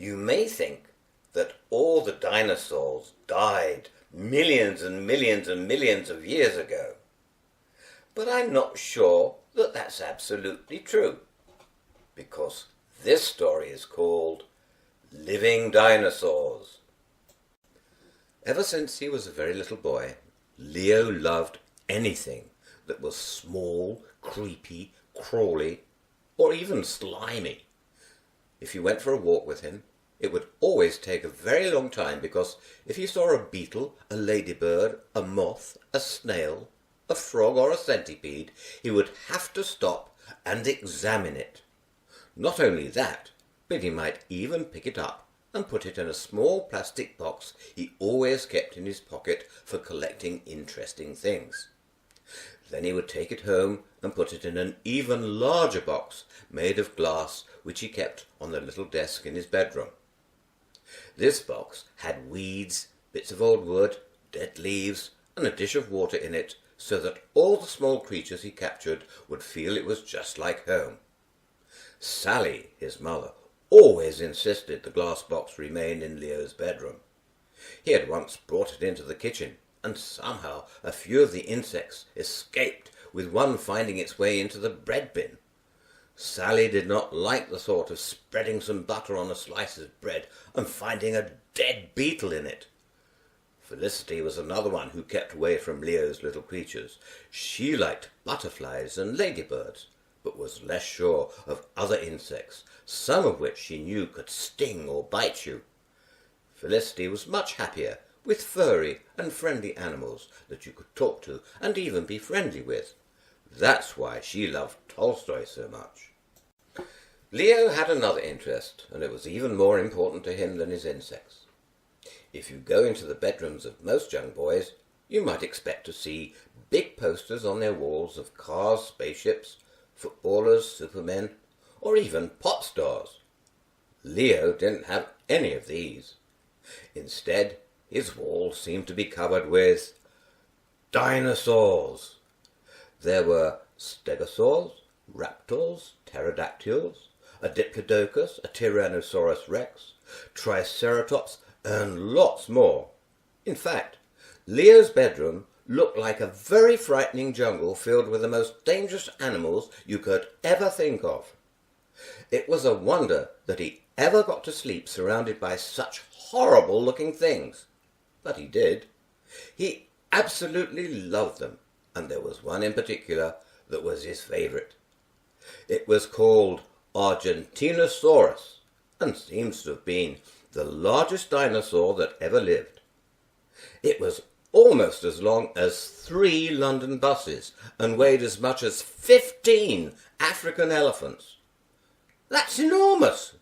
You may think that all the dinosaurs died millions and millions and millions of years ago, but I'm not sure that that's absolutely true, because this story is called Living Dinosaurs. Ever since he was a very little boy, Leo loved anything that was small, creepy, crawly, or even slimy. If you went for a walk with him, it would always take a very long time, because if you saw a beetle, a ladybird, a moth, a snail, a frog or a centipede, he would have to stop and examine it. Not only that, but he might even pick it up and put it in a small plastic box he always kept in his pocket for collecting interesting things. Then he would take it home and put it in an even larger box made of glass, which he kept on the little desk in his bedroom. This box had weeds, bits of old wood, dead leaves, and a dish of water in it, so that all the small creatures he captured would feel it was just like home. Sally, his mother, always insisted the glass box remain in Leo's bedroom. He had once brought it into the kitchen, and somehow a few of the insects escaped, with one finding its way into the bread bin. Sally did not like the thought of spreading some butter on a slice of bread and finding a dead beetle in it. Felicity was another one who kept away from Leo's little creatures. She liked butterflies and ladybirds, but was less sure of other insects, some of which she knew could sting or bite you. Felicity was much happier with furry and friendly animals that you could talk to and even be friendly with. That's why she loved Tolstoy so much. Leo had another interest, and it was even more important to him than his insects. If you go into the bedrooms of most young boys, you might expect to see big posters on their walls of cars, spaceships, footballers, supermen, or even pop stars. Leo didn't have any of these. Instead, his walls seemed to be covered with dinosaurs. There were stegosaurs, raptors, pterodactyls, a diplodocus, a Tyrannosaurus rex, triceratops, and lots more. In fact, Leo's bedroom looked like a very frightening jungle filled with the most dangerous animals you could ever think of. It was a wonder that he ever got to sleep surrounded by such horrible-looking things. But he did. He absolutely loved them, and there was one in particular that was his favourite. It was called Argentinosaurus, and seems to have been the largest dinosaur that ever lived. It was almost as long as 3 London buses and weighed as much as 15 African elephants. That's enormous!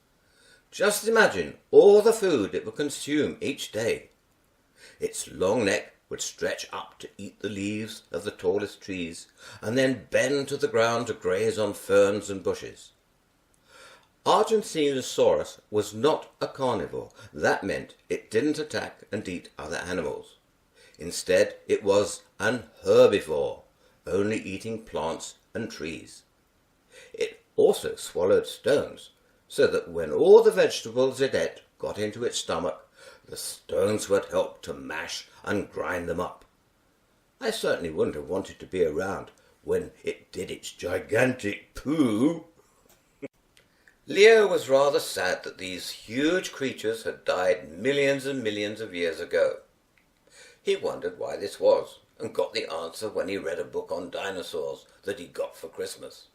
Just imagine all the food it would consume each day. Its long neck would stretch up to eat the leaves of the tallest trees, and then bend to the ground to graze on ferns and bushes. Argentinosaurus was not a carnivore. That meant it didn't attack and eat other animals. Instead, it was an herbivore, only eating plants and trees. It also swallowed stones, so that when all the vegetables it ate got into its stomach, the stones would help to mash and grind them up. I certainly wouldn't have wanted to be around when it did its gigantic poo. Leo was rather sad that these huge creatures had died millions and millions of years ago. He wondered why this was, and got the answer when he read a book on dinosaurs that he got for Christmas.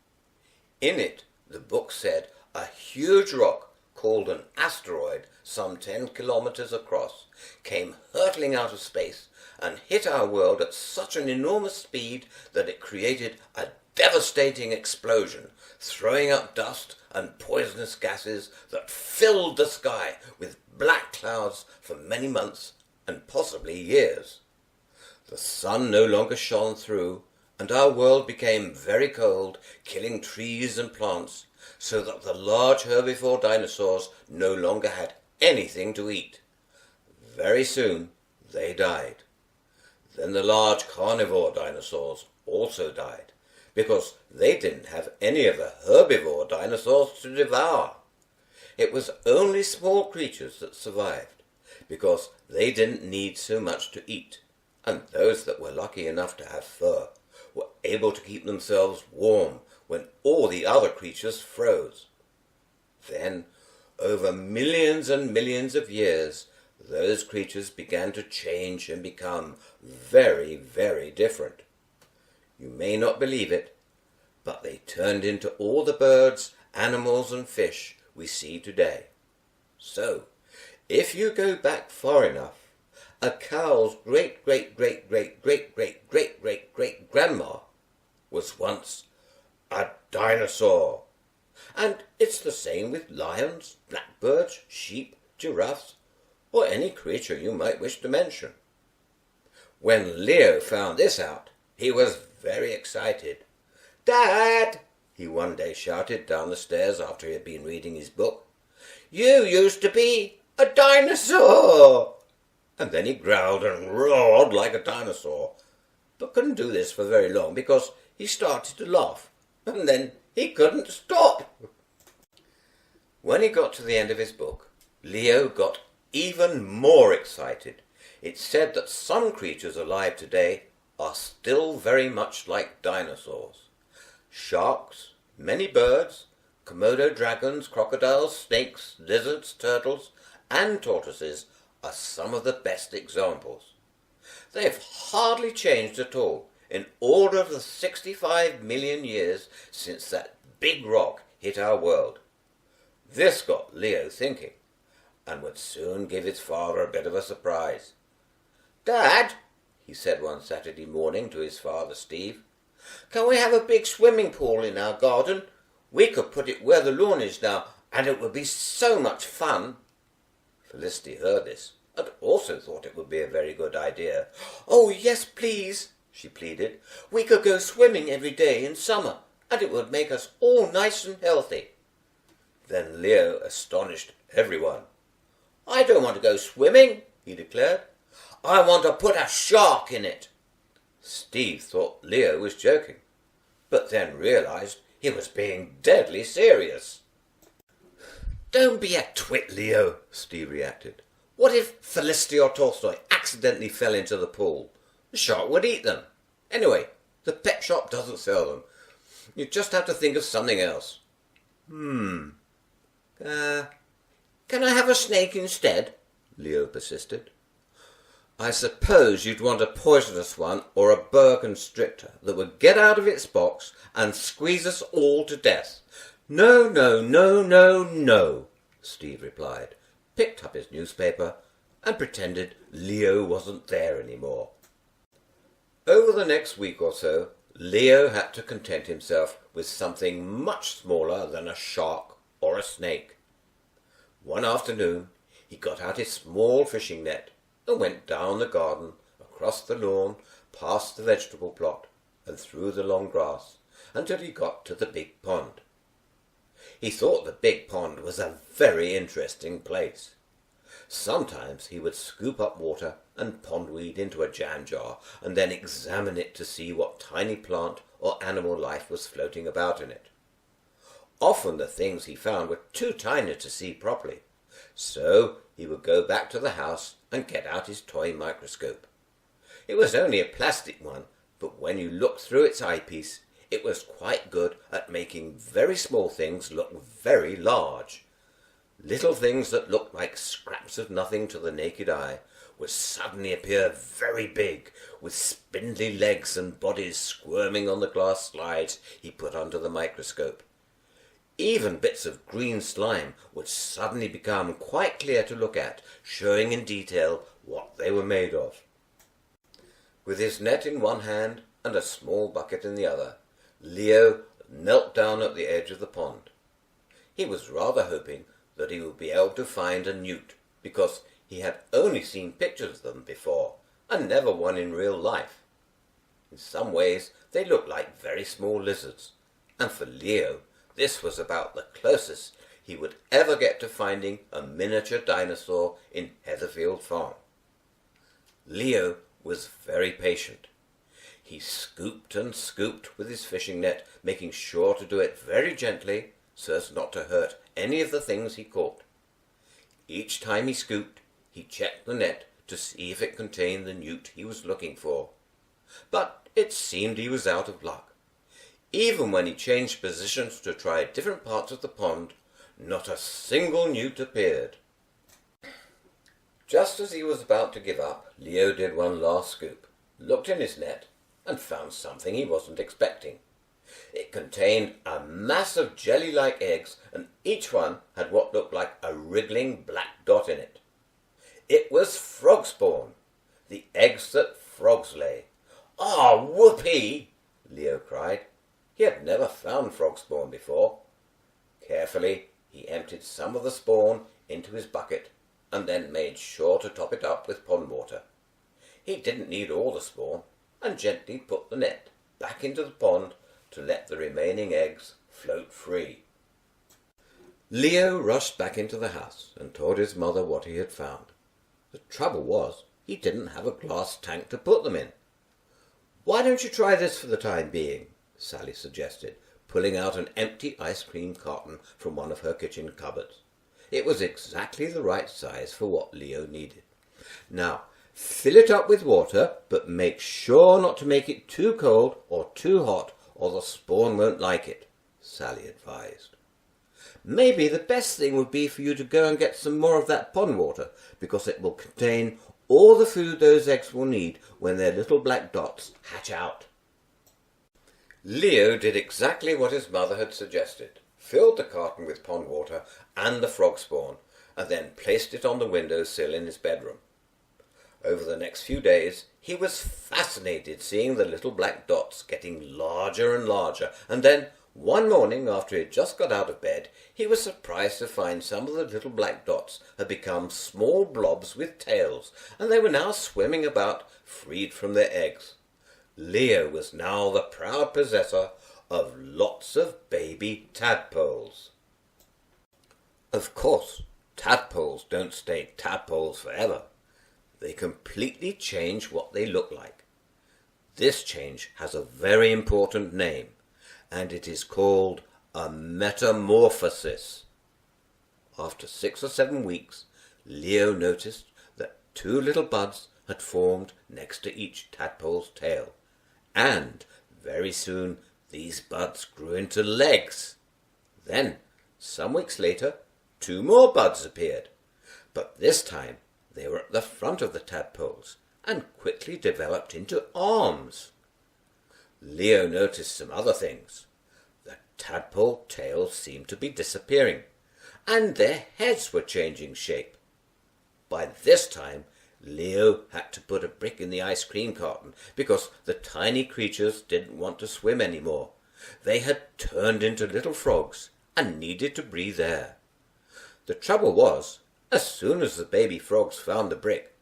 In it, the book said a huge rock called an asteroid, some 10 kilometers across, came hurtling out of space and hit our world at such an enormous speed that it created a devastating explosion, throwing up dust and poisonous gases that filled the sky with black clouds for many months and possibly years. The sun no longer shone through, and our world became very cold, killing trees and plants, so that the large herbivore dinosaurs no longer had anything to eat. Very soon they died. Then the large carnivore dinosaurs also died, because they didn't have any of the herbivore dinosaurs to devour. It was only small creatures that survived, because they didn't need so much to eat, and those that were lucky enough to have fur were able to keep themselves warm when all the other creatures froze. Then, over millions and millions of years, those creatures began to change and become very, very different. You may not believe it, but they turned into all the birds, animals and fish we see today. So, if you go back far enough, a cow's great-great-great-great-great-great-great-great-grandma was once a dinosaur. And it's the same with lions, blackbirds, sheep, giraffes, or any creature you might wish to mention. When Leo found this out, he was very excited. "Dad," he one day shouted down the stairs after he had been reading his book, "you used to be a dinosaur!" And then he growled and roared like a dinosaur, but couldn't do this for very long because he started to laugh, and then he couldn't stop. When he got to the end of his book, Leo got even more excited. It said that some creatures alive today are still very much like dinosaurs. Sharks, many birds, Komodo dragons, crocodiles, snakes, lizards, turtles, and tortoises are some of the best examples. They have hardly changed at all in all of the 65 million years since that big rock hit our world. This got Leo thinking, and would soon give his father a bit of a surprise. "Dad," he said one Saturday morning to his father Steve, "can we have a big swimming pool in our garden? We could put it where the lawn is now, and it would be so much fun." Felicity heard this, and also thought it would be a very good idea. "Oh, yes, please," she pleaded. "We could go swimming every day in summer, and it would make us all nice and healthy." Then Leo astonished everyone. "I don't want to go swimming," he declared. "I want to put a shark in it." Steve thought Leo was joking, but then realized he was being deadly serious. "Don't be a twit, Leo," Steve reacted. "What if Felicity or Tolstoy accidentally fell into the pool? The shark would eat them. Anyway, the pet shop doesn't sell them. You just have to think of something else." Can I have a snake instead?" Leo persisted. "I suppose you'd want a poisonous one or a boa constrictor that would get out of its box and squeeze us all to death." "No, no, no, no, no," Steve replied, picked up his newspaper, and pretended Leo wasn't there anymore. Over the next week or so, Leo had to content himself with something much smaller than a shark or a snake. One afternoon, he got out his small fishing net and went down the garden, across the lawn, past the vegetable plot, and through the long grass, until he got to the big pond. He thought the big pond was a very interesting place. Sometimes he would scoop up water and pondweed into a jam jar, and then examine it to see what tiny plant or animal life was floating about in it. Often the things he found were too tiny to see properly, so he would go back to the house and get out his toy microscope. It was only a plastic one, but when you looked through its eyepiece, it was quite good at making very small things look very large. Little things that looked like scraps of nothing to the naked eye would suddenly appear very big, with spindly legs and bodies squirming on the glass slides he put under the microscope. Even bits of green slime would suddenly become quite clear to look at, showing in detail what they were made of. With his net in one hand and a small bucket in the other, Leo knelt down at the edge of the pond. He was rather hoping that he would be able to find a newt, because he had only seen pictures of them before, and never one in real life. In some ways they looked like very small lizards, and for Leo this was about the closest he would ever get to finding a miniature dinosaur in Heatherfield Farm. Leo was very patient. He scooped and scooped with his fishing net, making sure to do it very gently so as not to hurt any of the things he caught. Each time he scooped, he checked the net to see if it contained the newt he was looking for. But it seemed he was out of luck. Even when he changed positions to try different parts of the pond, not a single newt appeared. Just as he was about to give up, Leo did one last scoop, looked in his net, and found something he wasn't expecting. It contained a mass of jelly-like eggs, and each one had what looked like a wriggling black dot in it. It was frog spawn, the eggs that frogs lay. "Ah, whoopee!" Leo cried. He had never found frog spawn before. Carefully, he emptied some of the spawn into his bucket and then made sure to top it up with pond water. He didn't need all the spawn and gently put the net back into the pond to let the remaining eggs float free. Leo rushed back into the house and told his mother what he had found. The trouble was, he didn't have a glass tank to put them in. "Why don't you try this for the time being?" Sally suggested, pulling out an empty ice cream carton from one of her kitchen cupboards. It was exactly the right size for what Leo needed. "Now, fill it up with water, but make sure not to make it too cold or too hot, or the spawn won't like it," Sally advised. "Maybe the best thing would be for you to go and get some more of that pond water, because it will contain all the food those eggs will need when their little black dots hatch out." Leo did exactly what his mother had suggested, filled the carton with pond water and the frog spawn, and then placed it on the window sill in his bedroom. Over the next few days he was fascinated seeing the little black dots getting larger and larger, and then one morning after he had just got out of bed, he was surprised to find some of the little black dots had become small blobs with tails, and they were now swimming about, freed from their eggs. Leo was now the proud possessor of lots of baby tadpoles. Of course, tadpoles don't stay tadpoles forever. They completely change what they look like. This change has a very important name, and it is called a metamorphosis. After 6 or 7 weeks, Leo noticed that 2 little buds had formed next to each tadpole's tail, and very soon these buds grew into legs. Then, some weeks later, 2 more buds appeared, but this time they were at the front of the tadpoles and quickly developed into arms. Leo noticed some other things. The tadpole tails seemed to be disappearing, and their heads were changing shape. By this time, Leo had to put a brick in the ice cream carton because the tiny creatures didn't want to swim anymore. They had turned into little frogs and needed to breathe air. The trouble was, as soon as the baby frogs found the brick,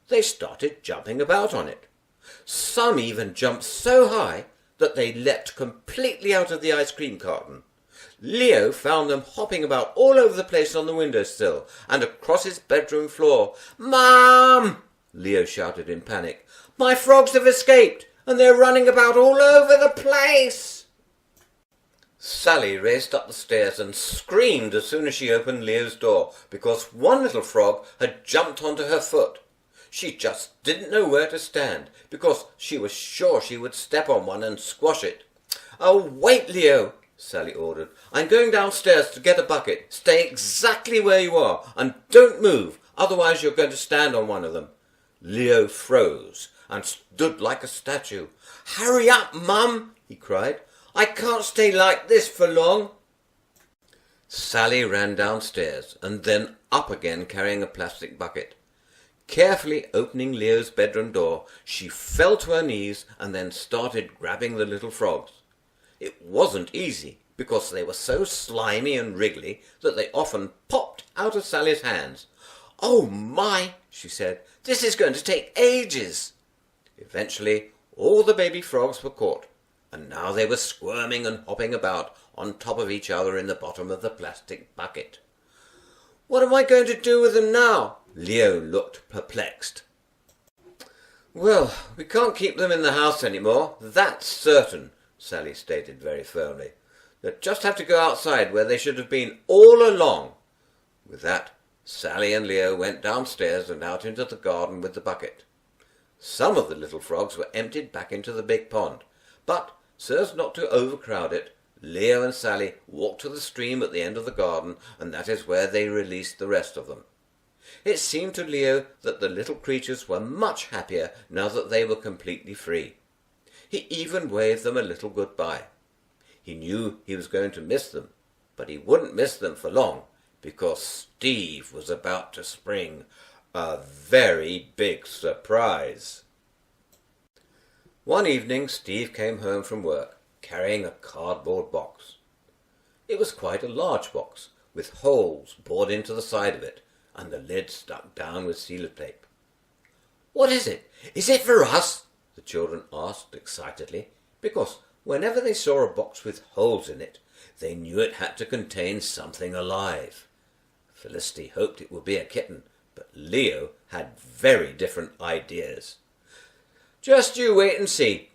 they started jumping about on it. Some even jumped so high that they leapt completely out of the ice cream carton. Leo found them hopping about all over the place on the windowsill and across his bedroom floor. "Mom!" Leo shouted in panic. "My frogs have escaped, and they're running about all over the place!" Sally raced up the stairs and screamed as soon as she opened Leo's door, because one little frog had jumped onto her foot. She just didn't know where to stand, because she was sure she would step on one and squash it. "Oh, wait, Leo!" Sally ordered. "I'm going downstairs to get a bucket. Stay exactly where you are, and don't move, otherwise you're going to stand on one of them." Leo froze and stood like a statue. "Hurry up, Mum!" he cried. "I can't stay like this for long." Sally ran downstairs and then up again carrying a plastic bucket. Carefully opening Leo's bedroom door, she fell to her knees and then started grabbing the little frogs. It wasn't easy, because they were so slimy and wriggly that they often popped out of Sally's hands. "Oh my," she said, "this is going to take ages." Eventually, all the baby frogs were caught, and now they were squirming and hopping about on top of each other in the bottom of the plastic bucket. "What am I going to do with them now?" Leo looked perplexed. "Well, we can't keep them in the house any more, that's certain," Sally stated very firmly. They'd just have to go outside where they should have been all along. With that, Sally and Leo went downstairs and out into the garden with the bucket. Some of the little frogs were emptied back into the big pond, but so as not to overcrowd it, Leo and Sally walked to the stream at the end of the garden, and that is where they released the rest of them. It seemed to Leo that the little creatures were much happier now that they were completely free. He even waved them a little goodbye. He knew he was going to miss them, but he wouldn't miss them for long, because Steve was about to spring a very big surprise. One evening Steve came home from work, carrying a cardboard box. It was quite a large box, with holes bored into the side of it, and the lid stuck down with sellotape. "What is it? Is it for us?" the children asked excitedly, because whenever they saw a box with holes in it, they knew it had to contain something alive. Felicity hoped it would be a kitten, but Leo had very different ideas. "Just you wait and see.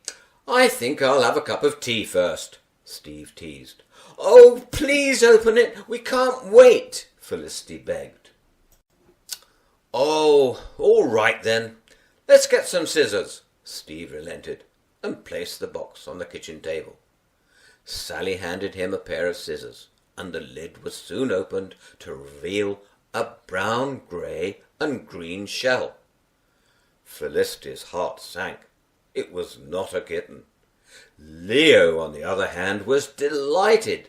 I think I'll have a cup of tea first," Steve teased. "Oh, please open it. We can't wait," Felicity begged. "Oh, all right then. Let's get some scissors," Steve relented, and placed the box on the kitchen table. Sally handed him a pair of scissors, and the lid was soon opened to reveal a brown, grey and green shell. Felicity's heart sank. It was not a kitten. Leo, on the other hand, was delighted.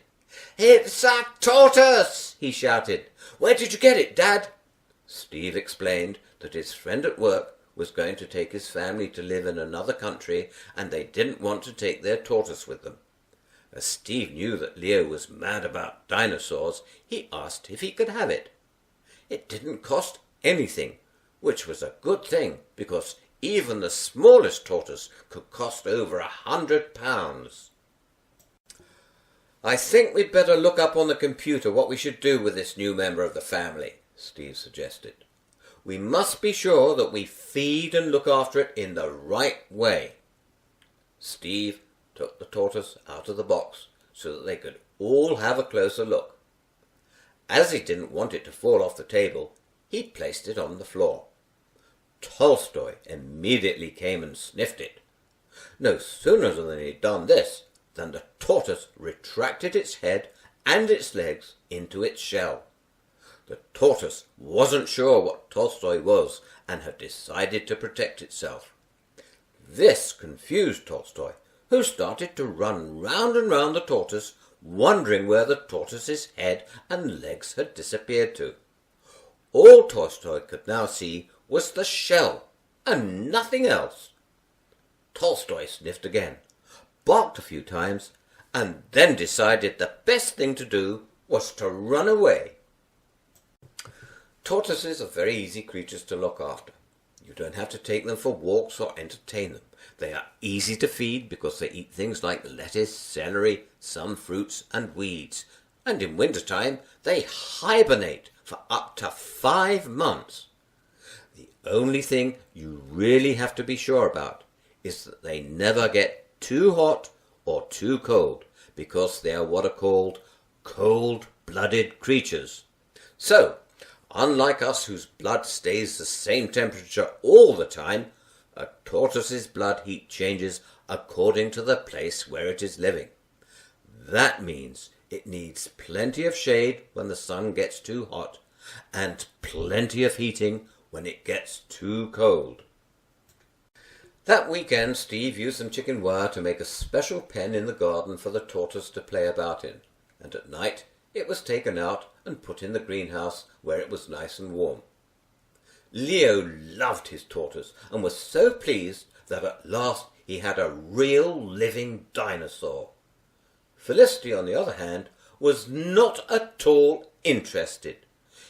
"It's a tortoise!" he shouted. "Where did you get it, Dad?" Steve explained that his friend at work was going to take his family to live in another country, and they didn't want to take their tortoise with them. As Steve knew that Leo was mad about dinosaurs, he asked if he could have it. It didn't cost anything, which was a good thing, because even the smallest tortoise could cost over £100. "I think we'd better look up on the computer what we should do with this new member of the family," Steve suggested. "We must be sure that we feed and look after it in the right way." Steve took the tortoise out of the box so that they could all have a closer look. As he didn't want it to fall off the table, he placed it on the floor. Tolstoy immediately came and sniffed it. No sooner than he'd done this than the tortoise retracted its head and its legs into its shell. The tortoise wasn't sure what Tolstoy was and had decided to protect itself. This confused Tolstoy, who started to run round and round the tortoise, wondering where the tortoise's head and legs had disappeared to. All Tolstoy could now see was the shell, and nothing else. Tolstoy sniffed again, barked a few times, and then decided the best thing to do was to run away. Tortoises are very easy creatures to look after. You don't have to take them for walks or entertain them. They are easy to feed because they eat things like lettuce, celery, some fruits and weeds, and in winter time they hibernate for up to 5 months. The only thing you really have to be sure about is that they never get too hot or too cold, because they are what are called cold-blooded creatures. So, unlike us whose blood stays the same temperature all the time, a tortoise's blood heat changes according to the place where it is living. That means it needs plenty of shade when the sun gets too hot, and plenty of heating when it gets too cold. That weekend Steve used some chicken wire to make a special pen in the garden for the tortoise to play about in, and at night it was taken out and put in the greenhouse where it was nice and warm. Leo loved his tortoise and was so pleased that at last he had a real living dinosaur. Felicity, on the other hand, was not at all interested.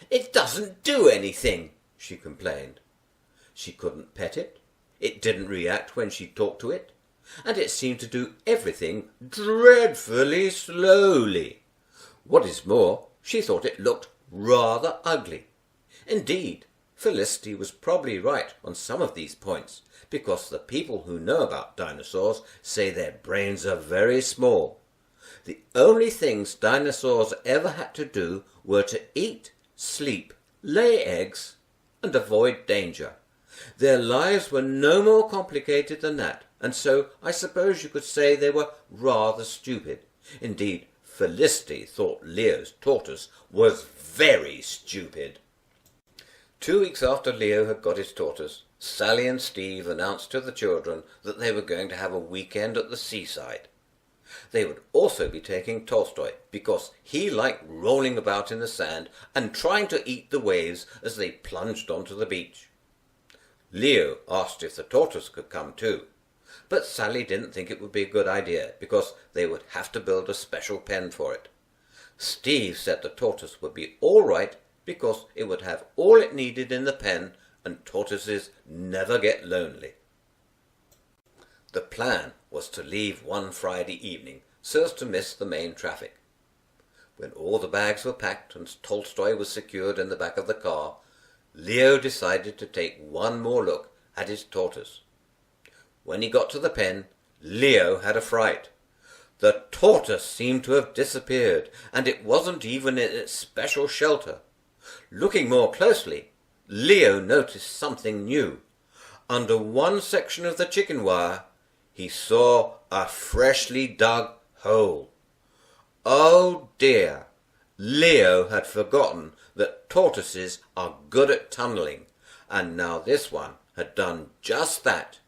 "It doesn't do anything," she complained. She couldn't pet it, it didn't react when she talked to it, and it seemed to do everything dreadfully slowly. What is more, she thought it looked rather ugly. Indeed, Felicity was probably right on some of these points, because the people who know about dinosaurs say their brains are very small. The only things dinosaurs ever had to do were to eat, sleep, lay eggs, and avoid danger. Their lives were no more complicated than that, and so I suppose you could say they were rather stupid. Indeed, Felicity thought Leo's tortoise was very stupid. 2 weeks after Leo had got his tortoise, Sally and Steve announced to the children that they were going to have a weekend at the seaside. They would also be taking Tolstoy, because he liked rolling about in the sand and trying to eat the waves as they plunged onto the beach. Leo asked if the tortoise could come too, but Sally didn't think it would be a good idea, because they would have to build a special pen for it. Steve said the tortoise would be all right, because it would have all it needed in the pen, and tortoises never get lonely. The plan was to leave one Friday evening so as to miss the main traffic. When all the bags were packed and Tolstoy was secured in the back of the car, Leo decided to take one more look at his tortoise. When he got to the pen, Leo had a fright. The tortoise seemed to have disappeared, and it wasn't even in its special shelter. Looking more closely, Leo noticed something new. Under one section of the chicken wire, he saw a freshly dug hole. Oh dear! Leo had forgotten that tortoises are good at tunnelling, and now this one had done just that,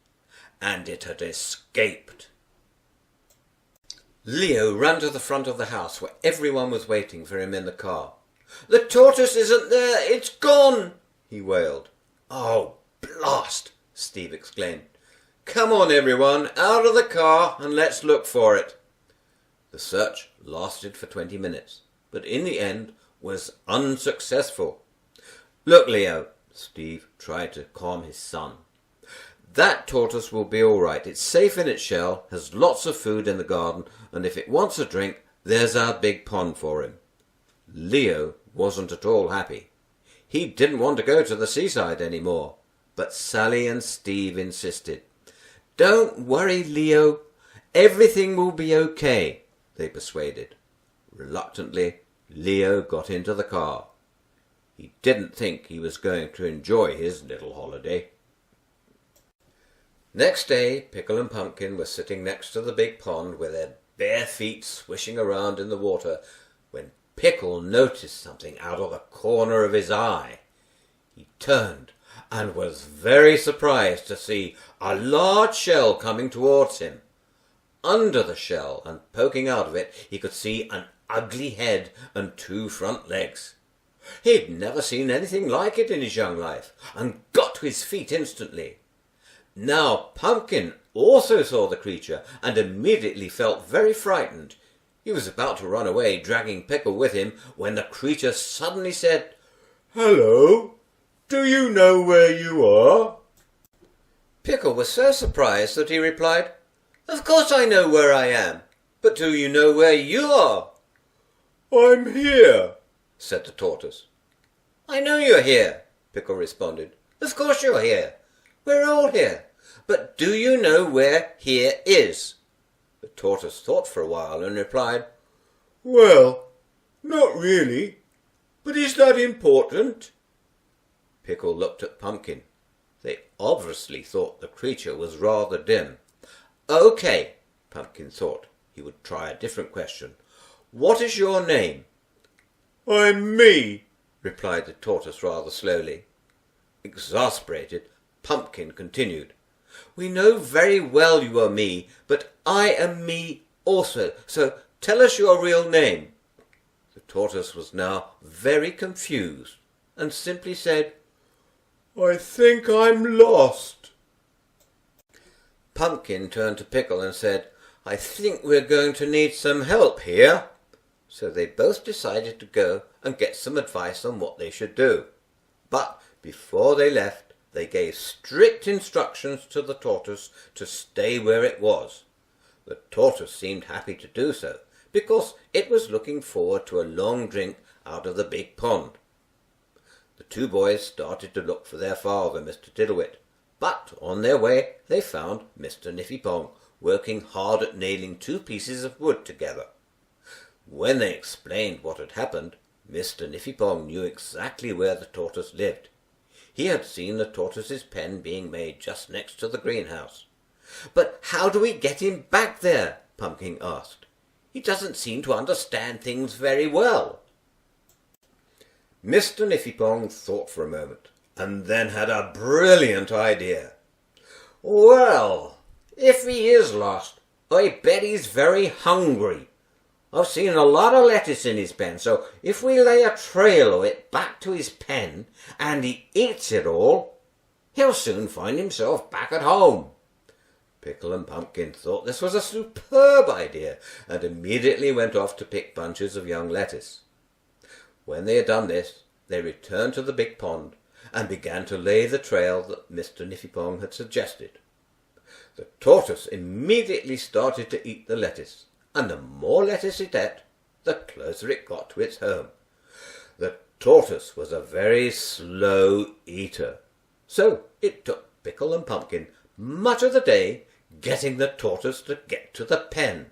and it had escaped. Leo ran to the front of the house where everyone was waiting for him in the car. "The tortoise isn't there, it's gone!" he wailed. "Oh, blast!" Steve exclaimed. "Come on, everyone, out of the car and let's look for it." The search lasted for 20 minutes, but in the end was unsuccessful. "Look, Leo," Steve tried to calm his son. "That tortoise will be all right. It's safe in its shell, has lots of food in the garden, and if it wants a drink, there's our big pond for him." Leo wasn't at all happy. He didn't want to go to the seaside any more, but Sally and Steve insisted. "Don't worry, Leo. Everything will be okay," they persuaded. Reluctantly, Leo got into the car. He didn't think he was going to enjoy his little holiday. Next day, Pickle and Pumpkin were sitting next to the big pond with their bare feet swishing around in the water when Pickle noticed something out of the corner of his eye. He turned and was very surprised to see a large shell coming towards him. Under the shell and poking out of it, he could see an ugly head and 2 front legs. He'd never seen anything like it in his young life, and got to his feet instantly. Now Pumpkin also saw the creature, and immediately felt very frightened. He was about to run away, dragging Pickle with him, when the creature suddenly said, "Hello, do you know where you are?" Pickle was so surprised that he replied, "Of course I know where I am, but do you know where you are?" "I'm here," said the tortoise. "I know you're here," Pickle responded. "Of course you're here. We're all here. But do you know where here is?" The tortoise thought for a while and replied, "Well, not really. But is that important?" Pickle looked at Pumpkin. They obviously thought the creature was rather dim. "Okay," Pumpkin thought he would try a different question. "What is your name?" "I'm me," replied the tortoise rather slowly. Exasperated, Pumpkin continued, "We know very well you are me, but I am me also, so tell us your real name." The tortoise was now very confused and simply said, "I think I'm lost." Pumpkin turned to Pickle and said, "I think we're going to need some help here." So they both decided to go and get some advice on what they should do. But before they left, they gave strict instructions to the tortoise to stay where it was. The tortoise seemed happy to do so, because it was looking forward to a long drink out of the big pond. The 2 boys started to look for their father, Mr. Tiddlewit, but on their way they found Mr. Niffypong working hard at nailing 2 pieces of wood together. When they explained what had happened, Mr. Niffypong knew exactly where the tortoise lived. He had seen the tortoise's pen being made just next to the greenhouse. "But how do we get him back there?" Pumpkin asked. "He doesn't seem to understand things very well." Mr. Niffypong thought for a moment, and then had a brilliant idea. "Well, if he is lost, I bet he's very hungry. I've seen a lot of lettuce in his pen, so if we lay a trail of it back to his pen, and he eats it all, he'll soon find himself back at home." Pickle and Pumpkin thought this was a superb idea, and immediately went off to pick bunches of young lettuce. When they had done this, they returned to the big pond, and began to lay the trail that Mr. Niffypong had suggested. The tortoise immediately started to eat the lettuce, and the more lettuce it ate, the closer it got to its home. The tortoise was a very slow eater, so it took Pickle and Pumpkin much of the day getting the tortoise to get to the pen.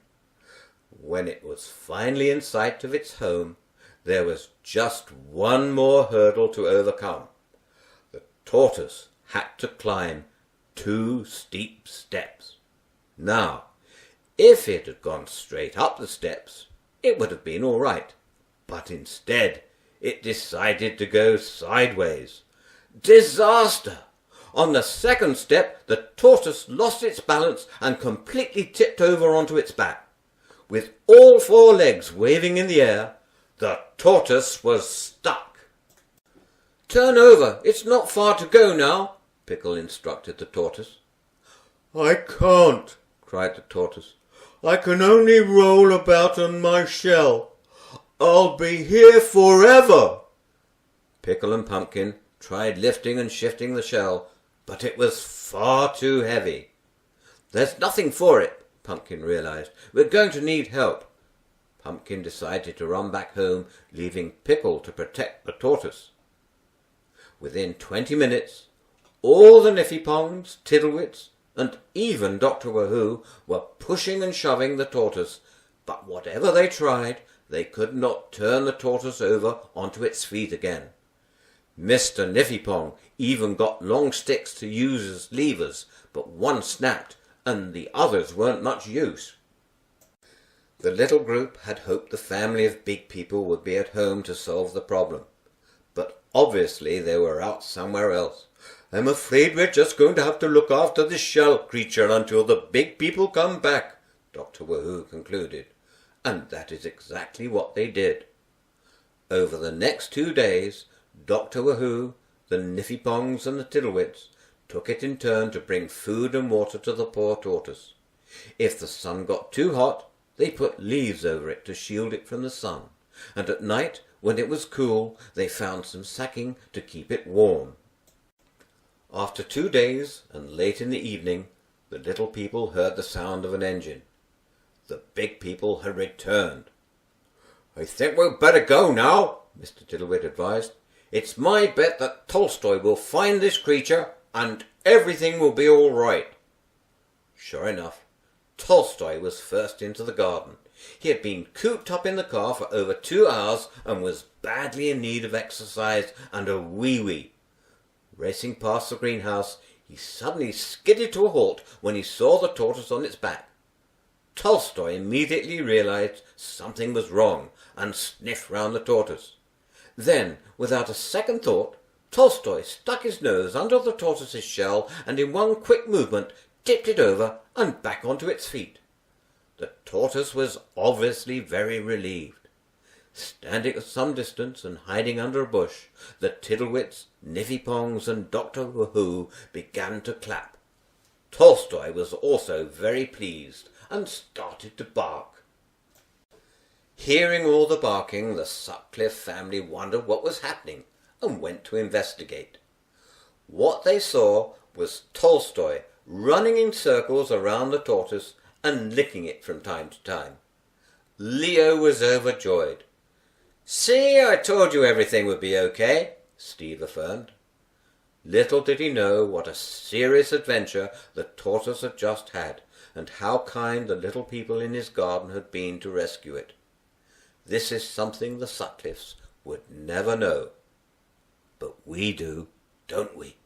When it was finally in sight of its home, there was just one more hurdle to overcome. The tortoise had to climb 2 steep steps. Now, if it had gone straight up the steps, it would have been all right, but instead it decided to go sideways. Disaster! On the second step, the tortoise lost its balance and completely tipped over onto its back. With all 4 legs waving in the air, the tortoise was stuck. "Turn over, it's not far to go now," Pickle instructed the tortoise. "I can't," cried the tortoise. "I can only roll about on my shell. I'll be here forever." Pickle and Pumpkin tried lifting and shifting the shell, but it was far too heavy. "There's nothing for it," Pumpkin realized. "We're going to need help." Pumpkin decided to run back home, leaving Pickle to protect the tortoise. Within 20 minutes, all the Niffypongs, Tiddlewits, and even Dr. Wahoo were pushing and shoving the tortoise, but whatever they tried, they could not turn the tortoise over onto its feet again. Mr. Niffypong even got long sticks to use as levers, but one snapped, and the others weren't much use. The little group had hoped the family of big people would be at home to solve the problem, but obviously they were out somewhere else. "I'm afraid we're just going to have to look after this shell creature until the big people come back," Dr. Wahoo concluded, and that is exactly what they did. Over the next 2 days, Dr. Wahoo, the Niffypongs and the Tiddlewits took it in turn to bring food and water to the poor tortoise. If the sun got too hot, they put leaves over it to shield it from the sun, and at night, when it was cool, they found some sacking to keep it warm. After 2 days, and late in the evening, the little people heard the sound of an engine. The big people had returned. "I think we'd better go now," Mr. Tiddlewit advised. "It's my bet that Tolstoy will find this creature, and everything will be all right." Sure enough, Tolstoy was first into the garden. He had been cooped up in the car for over 2 hours and was badly in need of exercise and a wee-wee. Racing past the greenhouse, he suddenly skidded to a halt when he saw the tortoise on its back. Tolstoy immediately realized something was wrong and sniffed round the tortoise. Then, without a second thought, Tolstoy stuck his nose under the tortoise's shell and in one quick movement tipped it over and back onto its feet. The tortoise was obviously very relieved. Standing at some distance and hiding under a bush, the Tiddlewits, Niffypongs and Dr. Wahoo began to clap. Tolstoy was also very pleased and started to bark. Hearing all the barking, the Sutcliffe family wondered what was happening and went to investigate. What they saw was Tolstoy running in circles around the tortoise and licking it from time to time. Leo was overjoyed. "See, I told you everything would be okay," Steve affirmed. Little did he know what a serious adventure the tortoise had just had, and how kind the little people in his garden had been to rescue it. This is something the Sutcliffes would never know. But we do, don't we?